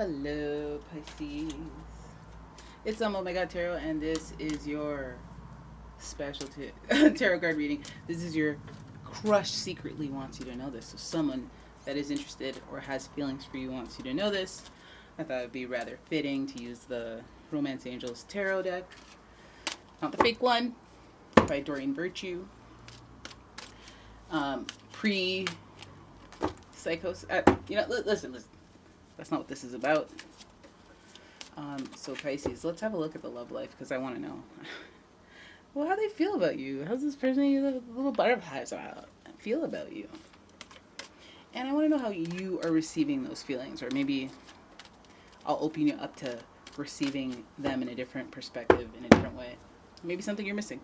Hello, Pisces. It's umomgtarot, and this is your special tarot card reading. This is your crush secretly wants you to know this. So someone that is interested or has feelings for you wants you to know this. I thought it would be rather fitting to use the Romance Angels Tarot deck. Not the fake one, by Doreen Virtue. Pre-psychos. Listen. That's not what this is about. So Pisces, let's have a look at the love life because I want to know. Well, how they feel about you? How's this person, you little butterflies, feel about you? And I want to know how you are receiving those feelings, or maybe I'll open you up to receiving them in a different perspective, in a different way. Maybe something you're missing.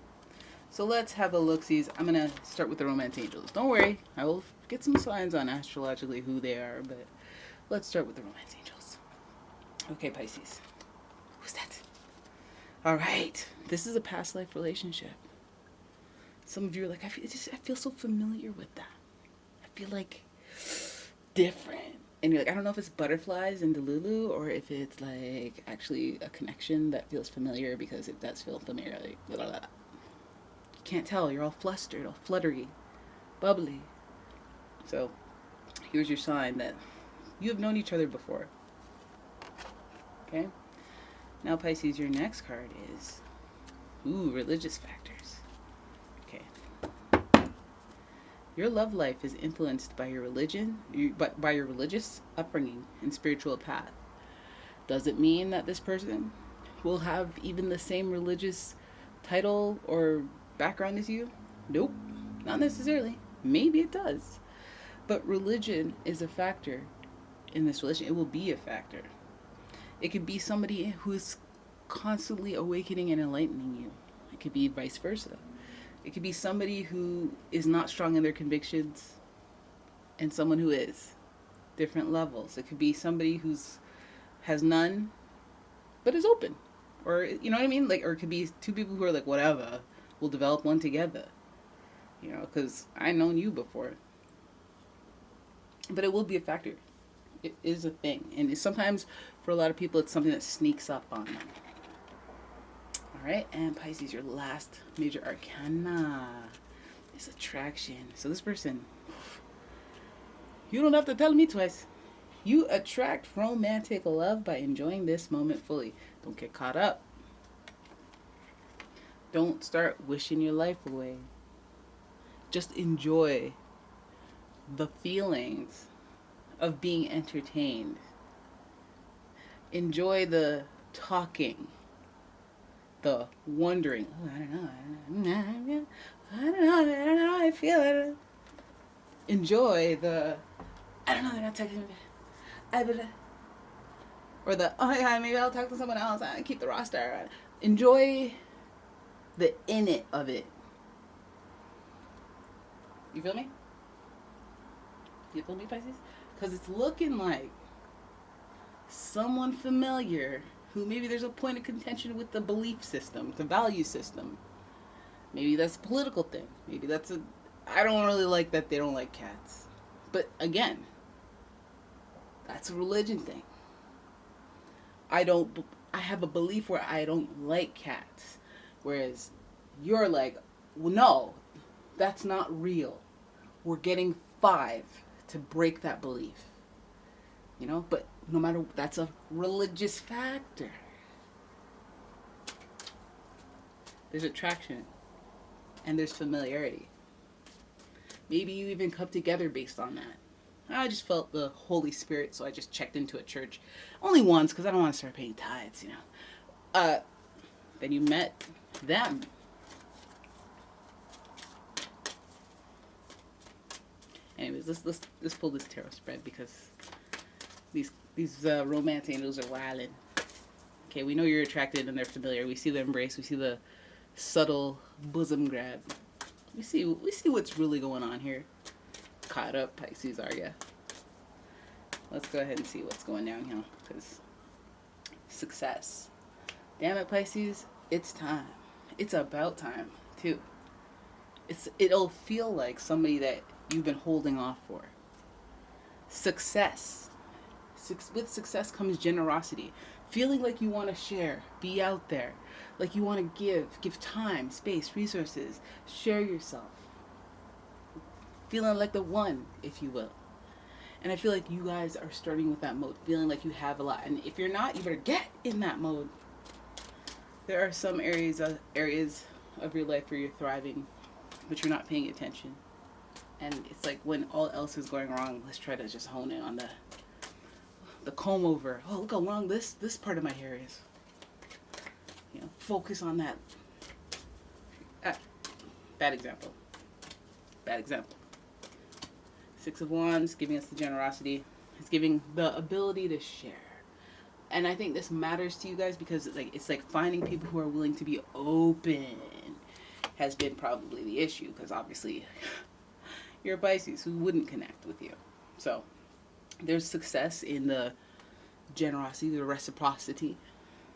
So let's have a look-sees. I'm going to start with the Romance Angels. Don't worry, I will get some signs on astrologically who they are, but let's start with the Romance Angels. Okay, Pisces. Who's that? All right. This is a past life relationship. Some of you are like, I feel so familiar with that. I feel like different. And you're like, I don't know if it's butterflies and Delulu or if it's like actually a connection that feels familiar, because it does feel familiar. Like, blah, blah, blah. You can't tell. You're all flustered, all fluttery, bubbly. So here's your sign that you have known each other before. Okay? Now, Pisces, your next card is, religious factors. Okay. Your love life is influenced by your religion, by your religious upbringing and spiritual path. Does it mean that this person will have even the same religious title or background as you? Nope, not necessarily. Maybe it does. But religion is a factor in this relation. It will be a factor. It could be somebody who is constantly awakening and enlightening you. It could be vice versa. It could be somebody who is not strong in their convictions and someone who is. Different levels. It could be somebody who's has none but is open. Or, you know what I mean? Like, or it could be two people who are like, whatever, we'll develop one together. You know, because I've known you before. But it will be a factor. It is a thing. And sometimes, for a lot of people, it's something that sneaks up on them. Alright, and Pisces, your last major arcana is attraction. So this person, you don't have to tell me twice. You attract romantic love by enjoying this moment fully. Don't get caught up. Don't start wishing your life away. Just enjoy the feelings of being entertained. Enjoy the talking, the wondering. Oh, I don't know. I feel it. Enjoy the, I don't know, they're not texting me. Or the, oh yeah, maybe I'll talk to someone else. I keep the roster. Enjoy the in it of it. You feel me? You feel me, Pisces? Because it's looking like someone familiar who maybe there's a point of contention with the belief system, the value system. Maybe that's a political thing. Maybe that's I don't really like that they don't like cats. But again, that's a religion thing. I have a belief where I don't like cats. Whereas you're like, well, no, that's not real. We're getting 5 to break that belief. You know, but no matter, that's a religious factor. There's attraction and there's familiarity. Maybe you even come together based on that. I just felt the Holy Spirit, so I just checked into a church. Only once, because I don't want to start paying tithes, you know. Then you met them. Anyways, let's pull this tarot spread, because these romance angels are wildin'. Okay, we know you're attracted and they're familiar. We see the embrace. We see the subtle bosom grab. We see what's really going on here. Caught up, Pisces, are ya? Let's go ahead and see what's going down here, because success. Damn it, Pisces, it's time. It's about time too. It'll feel like somebody that you've been holding off for. Success With success comes generosity. Feeling like you want to share, be out there, like you want to give time, space, resources, share yourself. Feeling like the one, if you will. And I feel like you guys are starting with that mode, feeling like you have a lot. And if you're not, you better get in that mode. There are some areas of your life where you're thriving, but you're not paying attention. And it's like when all else is going wrong, let's try to just hone in on the comb over. Oh, look how long this part of my hair is. You know, focus on that. Bad example. Bad example. Six of Wands, giving us the generosity. It's giving the ability to share. And I think this matters to you guys because it's like finding people who are willing to be open has been probably the issue, because obviously you're a Pisces who wouldn't connect with you. So there's success in the generosity, the reciprocity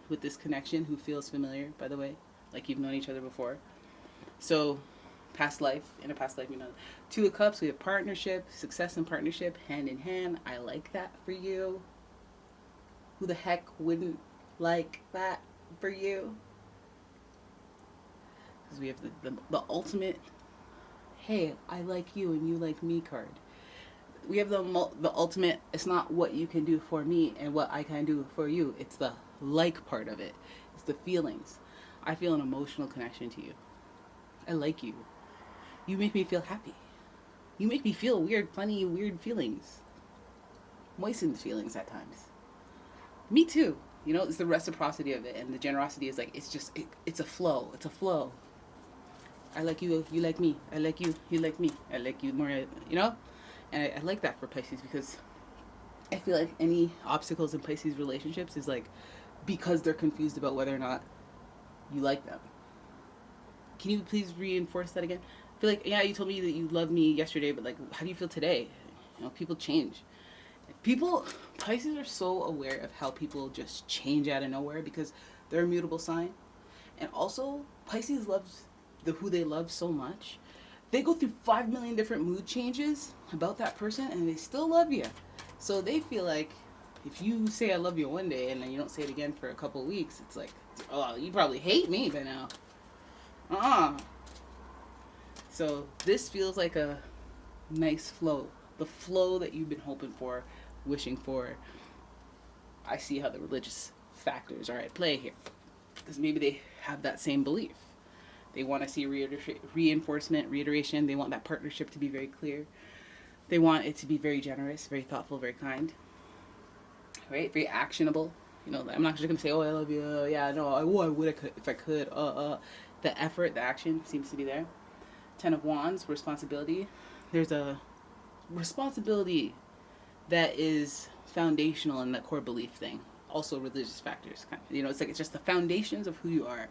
with this connection, who feels familiar, by the way, like you've known each other before. So in a past life, you know. Two of Cups, we have partnership, success and partnership, hand in hand. I like that for you. Who the heck wouldn't like that for you? Because we have the ultimate, hey, I like you and you like me card. We have the ultimate, it's not what you can do for me and what I can do for you. It's the like part of it. It's the feelings. I feel an emotional connection to you. I like you. You make me feel happy. You make me feel weird, funny, weird feelings. Moistened feelings at times. Me too. You know, it's the reciprocity of it, and the generosity is like, it's a flow. It's a flow. I like you, you like me. I like you, you like me. I like you more, you know? And I like that for Pisces, because I feel like any obstacles in Pisces relationships is like because they're confused about whether or not you like them. Can you please reinforce that again? I feel like, yeah, you told me that you loved me yesterday, but like, how do you feel today? You know, people change. Pisces are so aware of how people just change out of nowhere because they're a mutable sign. And also, Pisces loves who they love so much. They go through 5 million different mood changes about that person and they still love you. So they feel like if you say I love you one day and then you don't say it again for a couple of weeks, it's like, oh, you probably hate me by now. So this feels like a nice flow. The flow that you've been hoping for, wishing for. I see how the religious factors are at play here. Because maybe they have that same belief. They want to see reinforcement, reiteration. They want that partnership to be very clear. They want it to be very generous, very thoughtful, very kind. Right? Very actionable. You know, I'm not just going to say, oh, I love you. Yeah, no, I would if I could. The effort, the action seems to be there. 10 of Wands, responsibility. There's a responsibility that is foundational in that core belief thing. Also religious factors. You know, it's like it's just the foundations of who you are.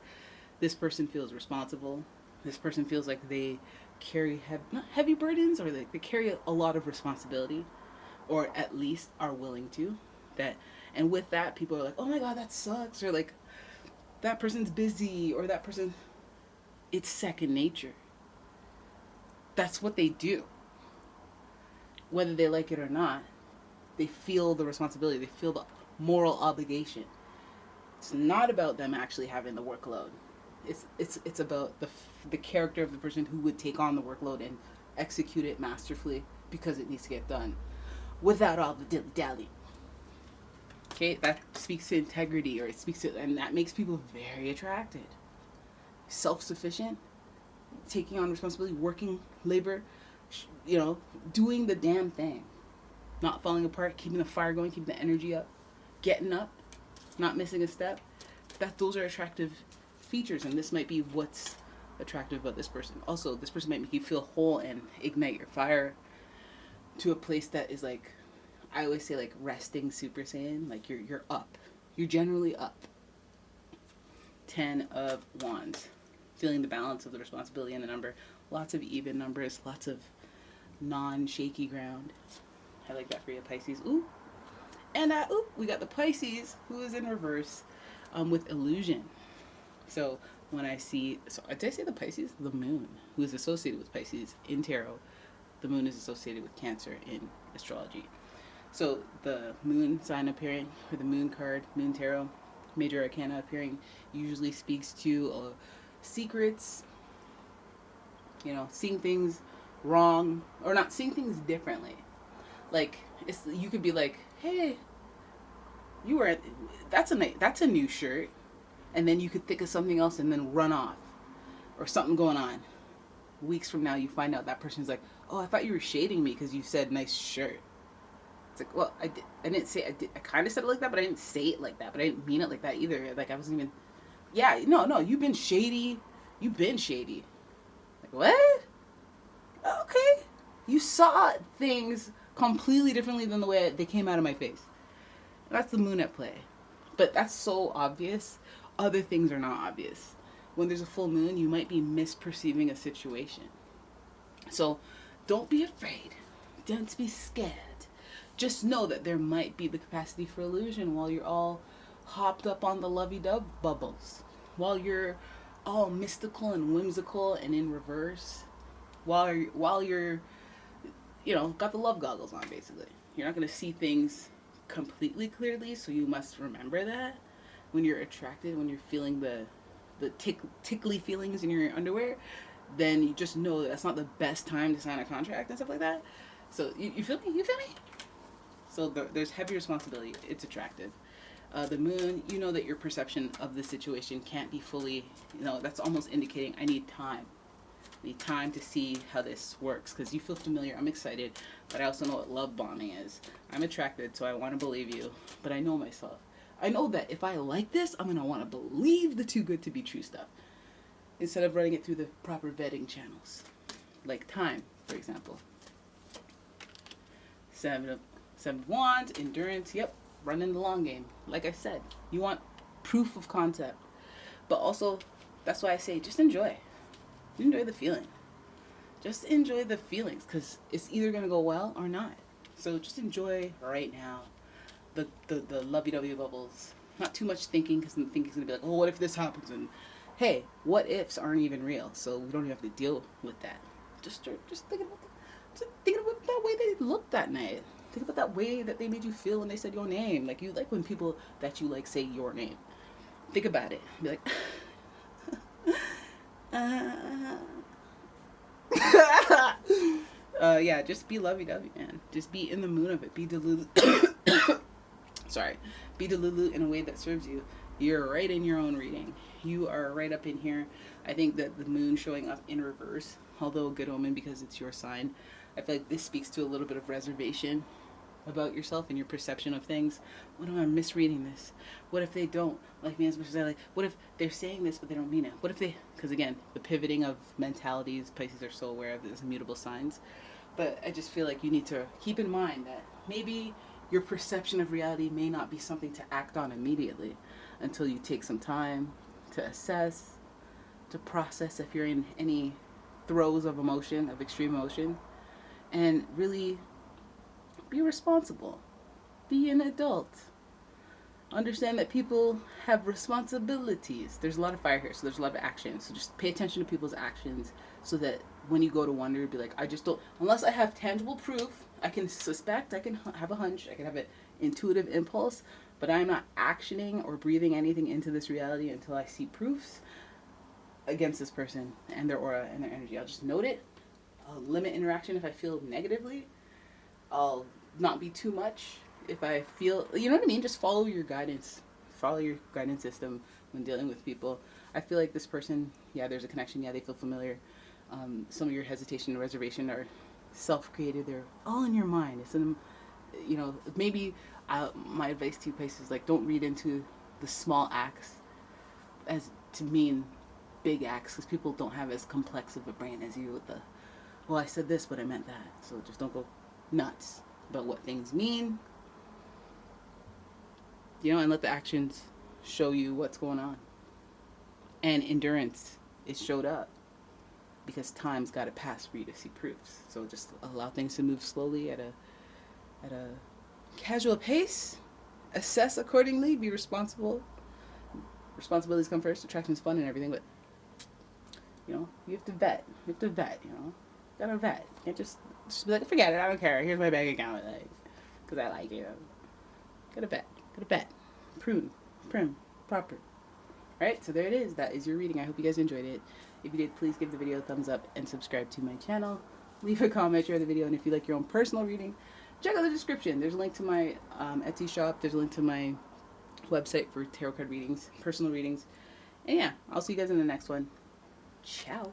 This person feels responsible. This person feels like they carry not heavy burdens, or like they carry a lot of responsibility, or at least are willing to. And with that, people are like, oh my God, that sucks, or like that person's busy, or that person, it's second nature. That's what they do. Whether they like it or not, they feel the responsibility. They feel the moral obligation. It's not about them actually having the workload. It's about the character of the person who would take on the workload and execute it masterfully because it needs to get done without all the dilly-dally. Okay, that speaks to integrity, or it speaks to, and that makes people very attracted. Self-sufficient, taking on responsibility, working labor, you know, doing the damn thing, not falling apart, keeping the fire going, keeping the energy up, getting up, not missing a step. Those are attractive features, and this might be what's attractive about this person. Also, this person might make you feel whole and ignite your fire to a place that is like, I always say, like resting Super Saiyan. Like you're up. You're generally up. 10 of Wands. Feeling the balance of the responsibility and the number. Lots of even numbers. Lots of non-shaky ground. I like that for you, Pisces. Ooh. And we got the Pisces, who is in reverse, with illusion. So when I see, did I say the Pisces? The moon, who is associated with Pisces in tarot. The moon is associated with Cancer in astrology. So the moon sign appearing, or the moon card, moon tarot, major arcana appearing, usually speaks to secrets, seeing things wrong, or not seeing things differently. Like, you could be like, hey, you were at, that's a new shirt, and then you could think of something else and then run off, or something going on. Weeks from now, you find out that person's like, oh, I thought you were shading me because you said nice shirt. It's like, well, I didn't say, I kind of said it like that, but I didn't say it like that, but I didn't mean it like that either. Like, I wasn't even, yeah, no, you've been shady. You've been shady. Like, what? Okay. You saw things completely differently than the way they came out of my face. That's the moon at play. But that's so obvious. Other things are not obvious. When there's a full moon, you might be misperceiving a situation. So don't be afraid. Don't be scared. Just know that there might be the capacity for illusion while you're all hopped up on the lovey-dove bubbles. While you're all mystical and whimsical and in reverse. While you're got the love goggles on, basically. You're not going to see things completely clearly, so you must remember that when you're attracted, when you're feeling the tickly feelings in your underwear, then you just know that that's not the best time to sign a contract and stuff like that. So you feel me? So there's heavy responsibility. It's attractive. The moon, you know that your perception of the situation can't be fully, that's almost indicating I need time. I need time to see how this works, because you feel familiar. I'm excited, but I also know what love bombing is. I'm attracted, so I want to believe you, but I know myself. I know that if I like this, I'm going to want to believe the too good to be true stuff, instead of running it through the proper vetting channels. Like time, for example. Seven of Wands, endurance, yep, running the long game. Like I said, you want proof of concept. But also, that's why I say just enjoy. Enjoy the feeling. Just enjoy the feelings, because it's either going to go well or not. So just enjoy right now the lovey-dovey bubbles. Not too much thinking, because the thinking's going to be like, oh, what if this happens? And hey, what ifs aren't even real, so we don't even have to deal with that. Just thinking about that way they looked that night. Think about that way that they made you feel when they said your name. Like, you like when people that you like say your name. Think about it. Be like, yeah, just be lovey-dovey, man. Just be in the mood of it. Be Delulu. Sorry. Be Delulu in a way that serves you. You're right in your own reading. You are right up in here. I think that the moon showing up in reverse, although a good omen because it's your sign, I feel like this speaks to a little bit of reservation about yourself and your perception of things. What if I'm misreading this? What if they don't like me as much as I like? What if they're saying this but they don't mean it? What if they... Because again, the pivoting of mentalities, Pisces are so aware of these immutable signs. But I just feel like you need to keep in mind that maybe your perception of reality may not be something to act on immediately until you take some time to assess, to process if you're in any throes of emotion, of extreme emotion, and really be responsible. Be an adult. Understand that people have responsibilities. There's a lot of fire here, so there's a lot of action. So just pay attention to people's actions so that when you go to wonder, be like, I just don't, unless I have tangible proof, I can suspect, I can have a hunch, I can have an intuitive impulse, but I'm not actioning or breathing anything into this reality until I see proofs against this person and their aura and their energy. I'll just note it. I'll limit interaction if I feel negatively. I'll not be too much if I feel, you know what I mean? Just follow your guidance. Follow your guidance system when dealing with people. I feel like this person, yeah, there's a connection. Yeah, they feel familiar. Some of your hesitation and reservation are self-created. They're all in your mind. It's in, maybe my advice to you, Pisces, is like, don't read into the small acts as to mean big acts, because people don't have as complex of a brain as you with the, well, I said this, but I meant that. So just don't go nuts about what things mean, and let the actions show you what's going on. And endurance is showed up because time's got to pass for you to see proofs. So just allow things to move slowly at a casual pace. Assess accordingly. Be responsible. Responsibilities come first. Attraction's fun and everything, but you have to vet. Gotta vet. You can't just be like, forget it. I don't care. Here's my bank account. Like, because I like you. Go to bed. Go to bed. Prune. Prim. Proper. Alright, so there it is. That is your reading. I hope you guys enjoyed it. If you did, please give the video a thumbs up and subscribe to my channel. Leave a comment, share the video, and if you like your own personal reading, check out the description. There's a link to my Etsy shop. There's a link to my website for tarot card readings, personal readings. And yeah, I'll see you guys in the next one. Ciao.